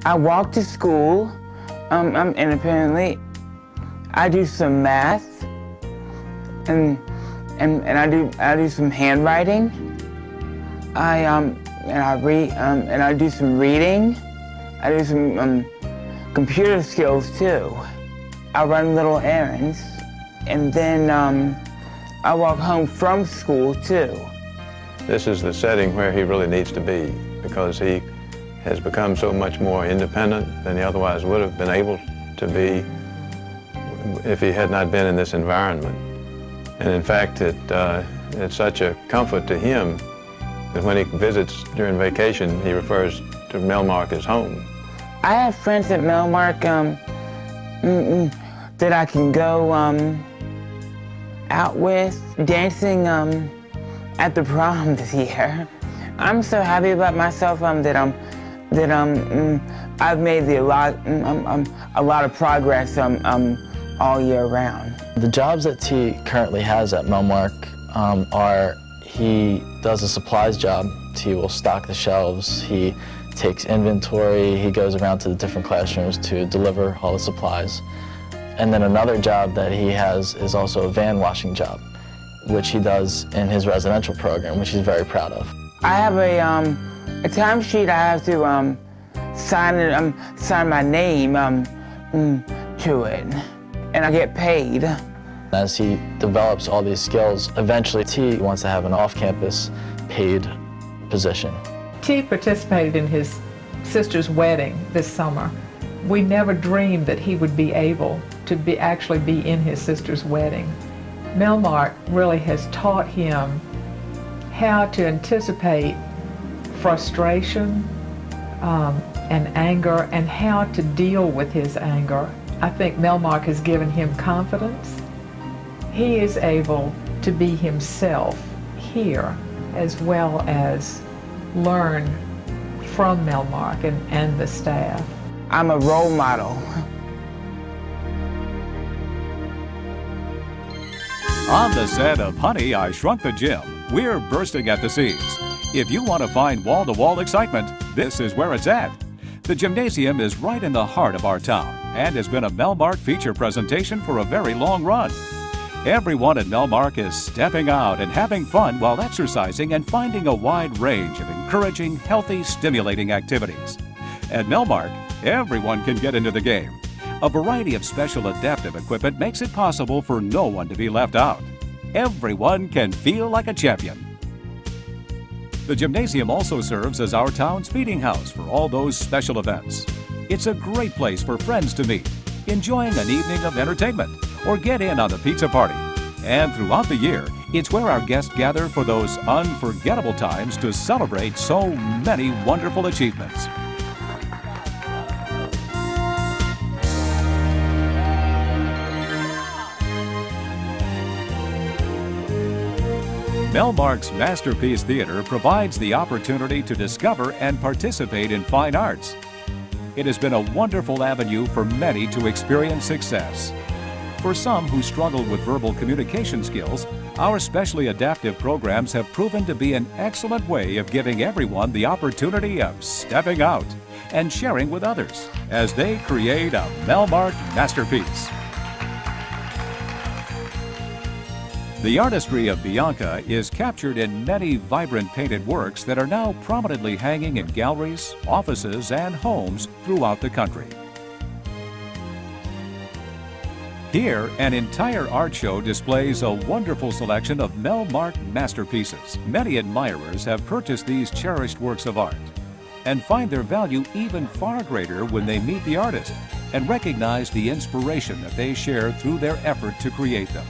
I walk to school independently. I do some math, and I do some handwriting. I read, and I do some reading. I do some computer skills too. I run little errands, and then I walk home from school too. This is the setting where he really needs to be, because he has become so much more independent than he otherwise would have been able to be if he had not been in this environment. And in fact, it's such a comfort to him that when he visits during vacation, he refers to Melmark as home. I have friends at Melmark that I can go out with, dancing at the prom this year. I'm so happy about myself that I've made a lot of progress all year round. The jobs that T currently has at Melmark are, he does a supplies job. T will stock the shelves, he takes inventory, he goes around to the different classrooms to deliver all the supplies. And then another job that he has is also a van washing job, which he does in his residential program, which he's very proud of. I have a timesheet I have to sign my name to it, and I get paid. As he develops all these skills, eventually T wants to have an off-campus paid position. T participated in his sister's wedding this summer. We never dreamed that he would be able to actually be in his sister's wedding. Melmark really has taught him how to anticipate frustration and anger, and how to deal with his anger. I think Melmark has given him confidence. He is able to be himself here, as well as learn from Melmark and the staff. I'm a role model. On the set of Honey, I Shrunk the Gym, we're bursting at the seams. If you want to find wall-to-wall excitement, this is where it's at. The gymnasium is right in the heart of our town and has been a Melmark feature presentation for a very long run. Everyone at Melmark is stepping out and having fun while exercising and finding a wide range of encouraging, healthy, stimulating activities. At Melmark, everyone can get into the game. A variety of special adaptive equipment makes it possible for no one to be left out. Everyone can feel like a champion. The gymnasium also serves as our town's meeting house for all those special events. It's a great place for friends to meet, enjoying an evening of entertainment, or get in on the pizza party. And throughout the year, it's where our guests gather for those unforgettable times to celebrate so many wonderful achievements. Melmark's Masterpiece Theater provides the opportunity to discover and participate in fine arts. It has been a wonderful avenue for many to experience success. For some who struggle with verbal communication skills, our specially adaptive programs have proven to be an excellent way of giving everyone the opportunity of stepping out and sharing with others as they create a Melmark masterpiece. The artistry of Bianca is captured in many vibrant painted works that are now prominently hanging in galleries, offices, and homes throughout the country. Here, an entire art show displays a wonderful selection of Melmark masterpieces. Many admirers have purchased these cherished works of art and find their value even far greater when they meet the artist and recognize the inspiration that they share through their effort to create them.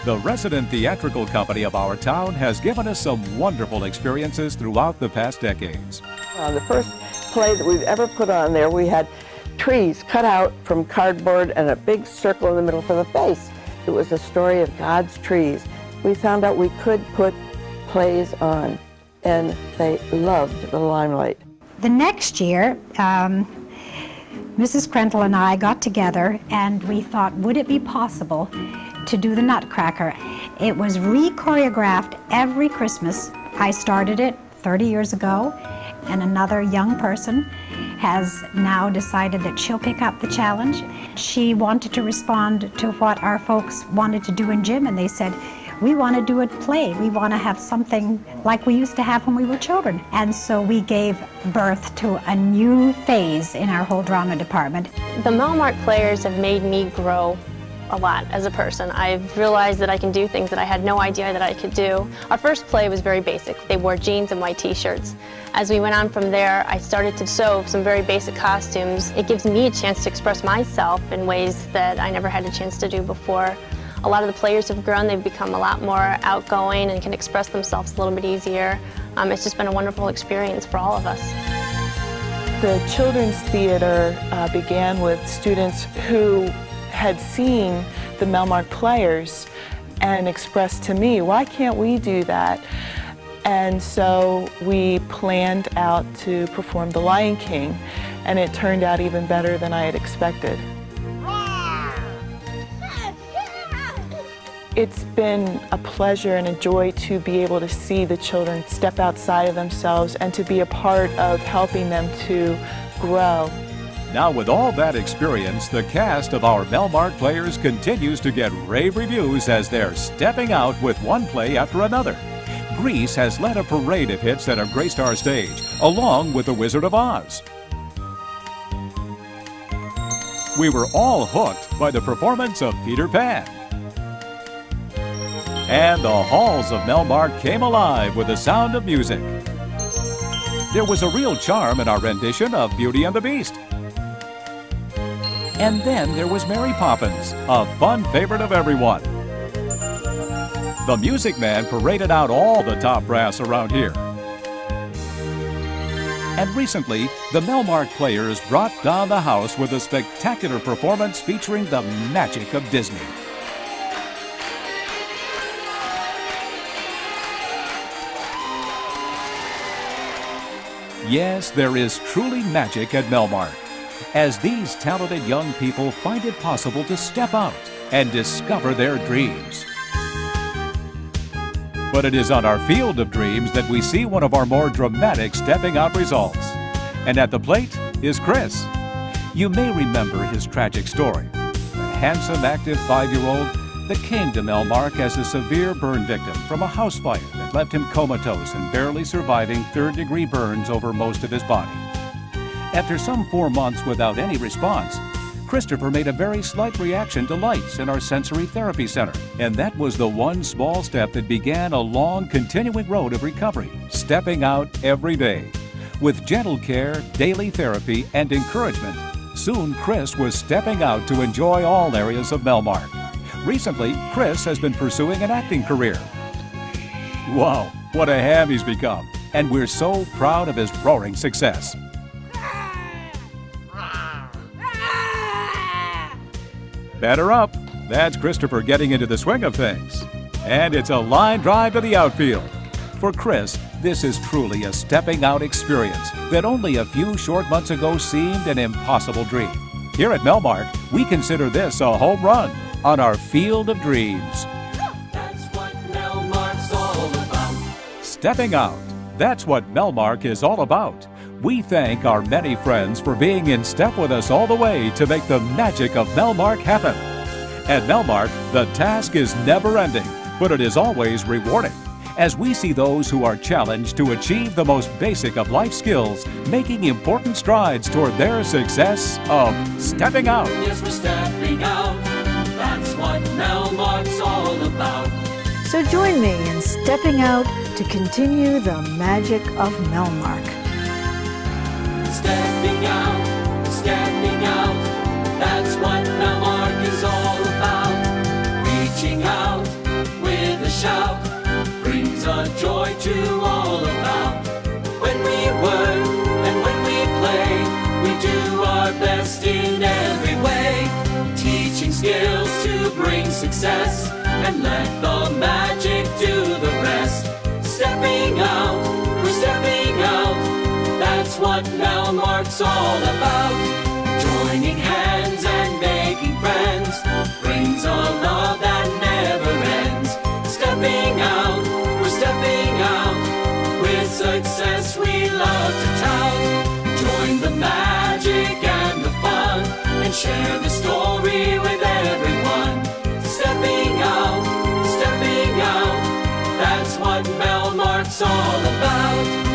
The resident theatrical company of our town has given us some wonderful experiences throughout the past decades. The first play that we've ever put on there, we had trees cut out from cardboard and a big circle in the middle for the face. It was a story of God's trees. We found out we could put plays on, and they loved the limelight. The next year, Mrs. Krentel and I got together and we thought, would it be possible to do the Nutcracker? It was re-choreographed every Christmas I started it 30 years ago, and another young person has now decided that she'll pick up the challenge. She wanted to respond to what our folks wanted to do in gym, and they said, we want to do a play. We want to have something like we used to have when we were children. And so we gave birth to a new phase in our whole drama department. The Melmark players have made me grow a lot as a person. I've realized that I can do things that I had no idea that I could do. Our first play was very basic. They wore jeans and white t-shirts. As we went on from there, I started to sew some very basic costumes. It gives me a chance to express myself in ways that I never had a chance to do before. A lot of the players have grown. They've become a lot more outgoing and can express themselves a little bit easier. It's just been a wonderful experience for all of us. The Children's Theater began with students who had seen the Melmark players and expressed to me, why can't we do that? And so we planned out to perform The Lion King, and it turned out even better than I had expected. It's been a pleasure and a joy to be able to see the children step outside of themselves and to be a part of helping them to grow. Now, with all that experience, the cast of our Melmark players continues to get rave reviews as they're stepping out with one play after another. Grease has led a parade of hits that have graced our stage, along with The Wizard of Oz. We were all hooked by the performance of Peter Pan. And the halls of Melmark came alive with the sound of music. There was a real charm in our rendition of Beauty and the Beast. And then there was Mary Poppins, a fun favorite of everyone. The Music Man paraded out all the top brass around here. And recently, the Melmark players brought down the house with a spectacular performance featuring the magic of Disney. Yes, there is truly magic at Melmark, as these talented young people find it possible to step out and discover their dreams. But it is on our field of dreams that we see one of our more dramatic stepping out results. And at the plate is Chris. You may remember his tragic story. The handsome, active 5-year-old that came to Melmark as a severe burn victim from a house fire that left him comatose and barely surviving third-degree burns over most of his body. After some 4 months without any response, Christopher made a very slight reaction to lights in our sensory therapy center, and that was the one small step that began a long, continuing road of recovery, stepping out every day. With gentle care, daily therapy, and encouragement, soon Chris was stepping out to enjoy all areas of Melmark. Recently, Chris has been pursuing an acting career. Wow, what a ham he's become, and we're so proud of his roaring success. Batter up. That's Christopher getting into the swing of things. And it's a line drive to the outfield. For Chris, this is truly a stepping out experience that only a few short months ago seemed an impossible dream. Here at Melmark, we consider this a home run on our field of dreams. That's what Melmark's all about. Stepping out. That's what Melmark is all about. We thank our many friends for being in step with us all the way to make the magic of Melmark happen. At Melmark, the task is never ending, but it is always rewarding, as we see those who are challenged to achieve the most basic of life skills, making important strides toward their success of stepping out. Yes, we're stepping out. That's what Melmark's all about. So join me in stepping out to continue the magic of Melmark. Stepping out, that's what Melmark is all about. Reaching out with a shout brings a joy to all about. When we work and when we play, we do our best in every way. Teaching skills to bring success, and let the magic do the rest. Stepping out, we're stepping out. That's what Melmark's all about. Joining hands and making friends brings a love that never ends. Stepping out, we're stepping out. success we love to tout. Join the magic and the fun, and share the story with everyone. Stepping out, that's what Melmark's all about.